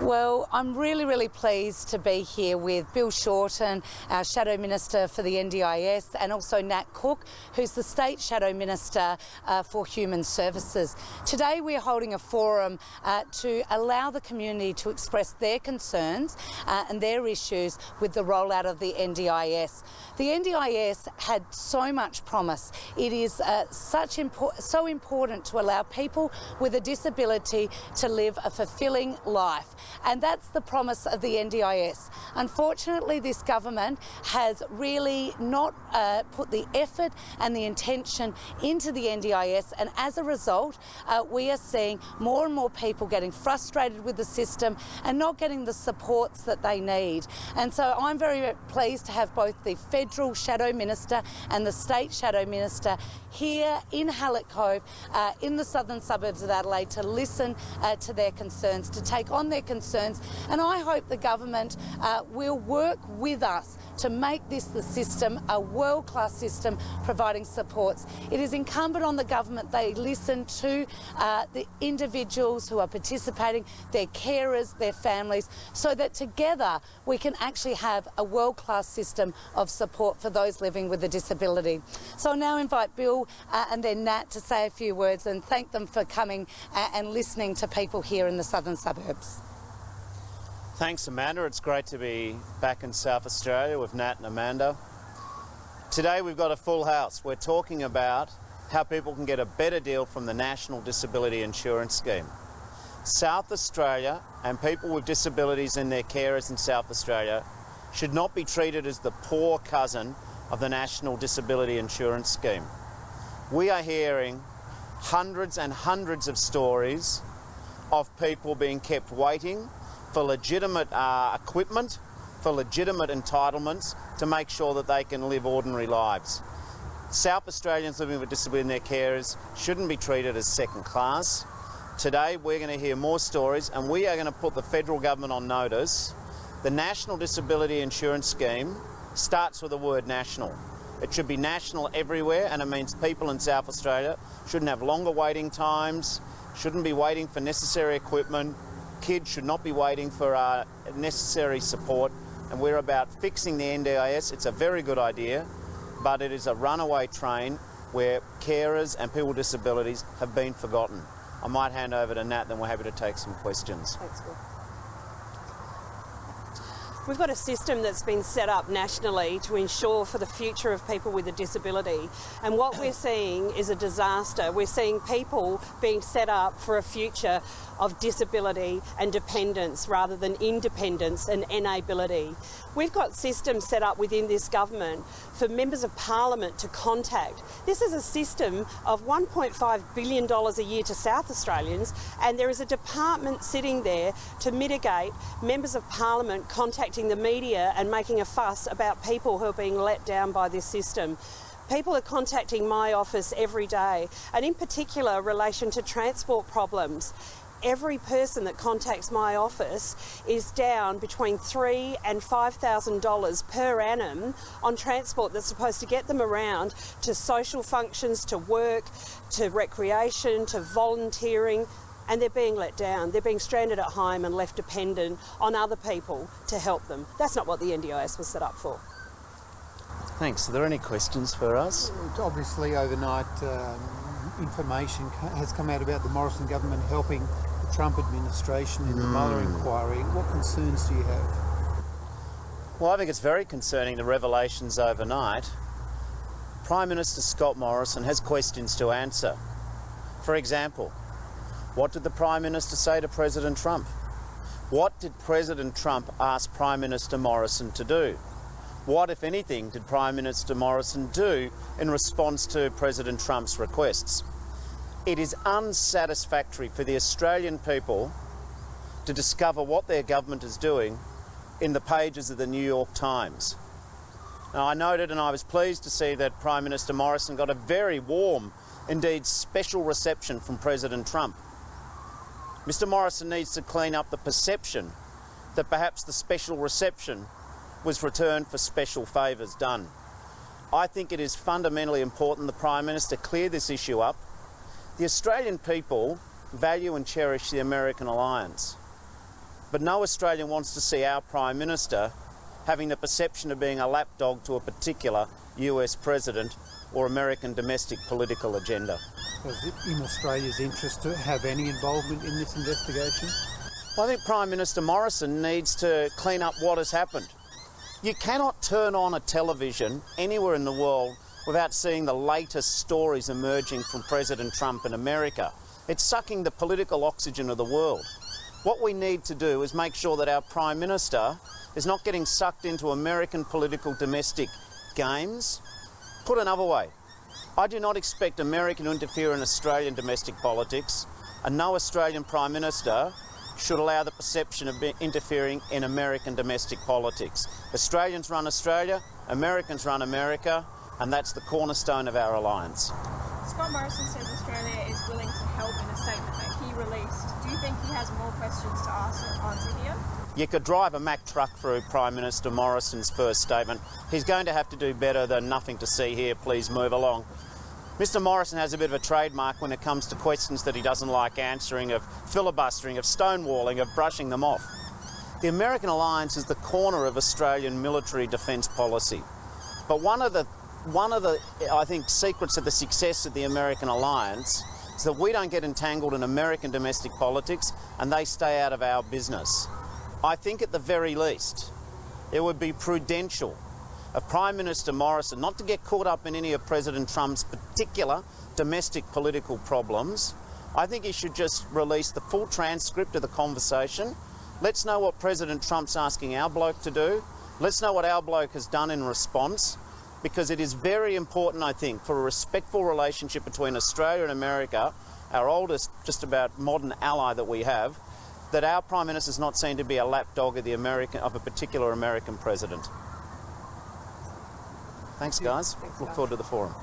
Well, I'm really pleased to be here with Bill Shorten, our Shadow Minister for the NDIS, and also Nat Cook, who's the State Shadow Minister for Human Services. Today we're holding a forum to allow the community to express their concerns and their issues with the rollout of the NDIS. The NDIS had so much promise. It is so important to allow people with a disability to live a fulfilling life. And that's the promise of the NDIS. Unfortunately, this government has really not put the effort and the intention into the NDIS, and as a result, we are seeing more and more people getting frustrated with the system and not getting the supports that they need. And so I'm very pleased to have both the Federal Shadow Minister and the State Shadow Minister here in Hallett Cove, in the southern suburbs of Adelaide, to listen to their concerns, to take on their concerns, and I hope the government will work with us to make this the system, a world-class system providing supports. It is incumbent on the government they listen to the individuals who are participating, their carers, their families, so that together we can actually have a world-class system of support for those living with a disability. So I'll now invite Bill and then Nat to say a few words and thank them for coming and listening to people here in the southern suburbs. Thanks, Amanda. It's great to be back in South Australia with Nat and Amanda. Today we've got a full house. We're talking about how people can get a better deal from the National Disability Insurance Scheme. South Australia and people with disabilities and their carers in South Australia should not be treated as the poor cousin of the National Disability Insurance Scheme. We are hearing hundreds and hundreds of stories of people being kept waiting for legitimate equipment, for legitimate entitlements to make sure that they can live ordinary lives. South Australians living with disability and their carers shouldn't be treated as second class. Today we're going to hear more stories, and we are going to put the federal government on notice. The National Disability Insurance Scheme starts with the word national. It should be national everywhere, and it means people in South Australia shouldn't have longer waiting times, shouldn't be waiting for necessary equipment. Kids should not be waiting for necessary support, and we're about fixing the NDIS. It's a very good idea, but it is a runaway train where carers and people with disabilities have been forgotten. I might hand over to Nat, then we're happy to take some questions. Thanks, Will. We've got a system that's been set up nationally to ensure for the future of people with a disability, and what we're seeing is a disaster. We're seeing people being set up for a future of disability and dependence rather than independence and inability. We've got systems set up within this government for members of parliament to contact. This is a system of $1.5 billion a year to South Australians, and there is a department sitting there to mitigate members of parliament contacting the media and making a fuss about people who are being let down by this system. People are contacting my office every day, and in particular in relation to transport problems. Every person that contacts my office is down between $3,000 and $5,000 per annum on transport that's supposed to get them around to social functions, to work, to recreation, to volunteering, and they're being let down. They're being stranded at home and left dependent on other people to help them. That's not what the NDIS was set up for. Thanks. Are there any questions for us? Obviously, overnight information has come out about the Morrison government helping the Trump administration in the Mueller inquiry. What concerns do you have? Well, I think it's very concerning, the revelations overnight. Prime Minister Scott Morrison has questions to answer. For example, what did the Prime Minister say to President Trump? What did President Trump ask Prime Minister Morrison to do? What, if anything, did Prime Minister Morrison do in response to President Trump's requests? It is unsatisfactory for the Australian people to discover what their government is doing in the pages of the New York Times. Now, I noted, and I was pleased to see, that Prime Minister Morrison got a very warm, indeed special reception from President Trump. Mr. Morrison needs to clean up the perception that perhaps the special reception was returned for special favours done. I think it is fundamentally important the Prime Minister clear this issue up. The Australian people value and cherish the American alliance. But no Australian wants to see our Prime Minister having the perception of being a lapdog to a particular US president or American domestic political agenda. Was it in Australia's interest to have any involvement in this investigation? Well, I think Prime Minister Morrison needs to clean up what has happened. You cannot turn on a television anywhere in the world without seeing the latest stories emerging from President Trump in America. It's sucking the political oxygen of the world. What we need to do is make sure that our Prime Minister is not getting sucked into American political domestic games. Put another way, I do not expect America to interfere in Australian domestic politics, and no Australian Prime Minister should allow the perception of interfering in American domestic politics. Australians run Australia, Americans run America, and that's the cornerstone of our alliance. Scott Morrison says Australia is willing to help in a statement that he released. Do you think he has more questions to answer here? You could drive a Mack truck through Prime Minister Morrison's first statement. He's going to have to do better than nothing to see here, please move along. Mr Morrison has a bit of a trademark when it comes to questions that he doesn't like answering, of filibustering, of stonewalling, of brushing them off. The American alliance is the corner of Australian military defence policy. But one of the, I think, secrets of the success of the American alliance is that we don't get entangled in American domestic politics and they stay out of our business. I think at the very least, it would be prudential of Prime Minister Morrison not to get caught up in any of President Trump's particular domestic political problems. I think he should just release the full transcript of the conversation. Let's know what President Trump's asking our bloke to do. Let's know what our bloke has done in response, because it is very important, I think, for a respectful relationship between Australia and America, our oldest just about modern ally that we have, that our Prime Minister is not seen to be a lapdog of a particular American president. Thanks, guys. Look forward to the forum.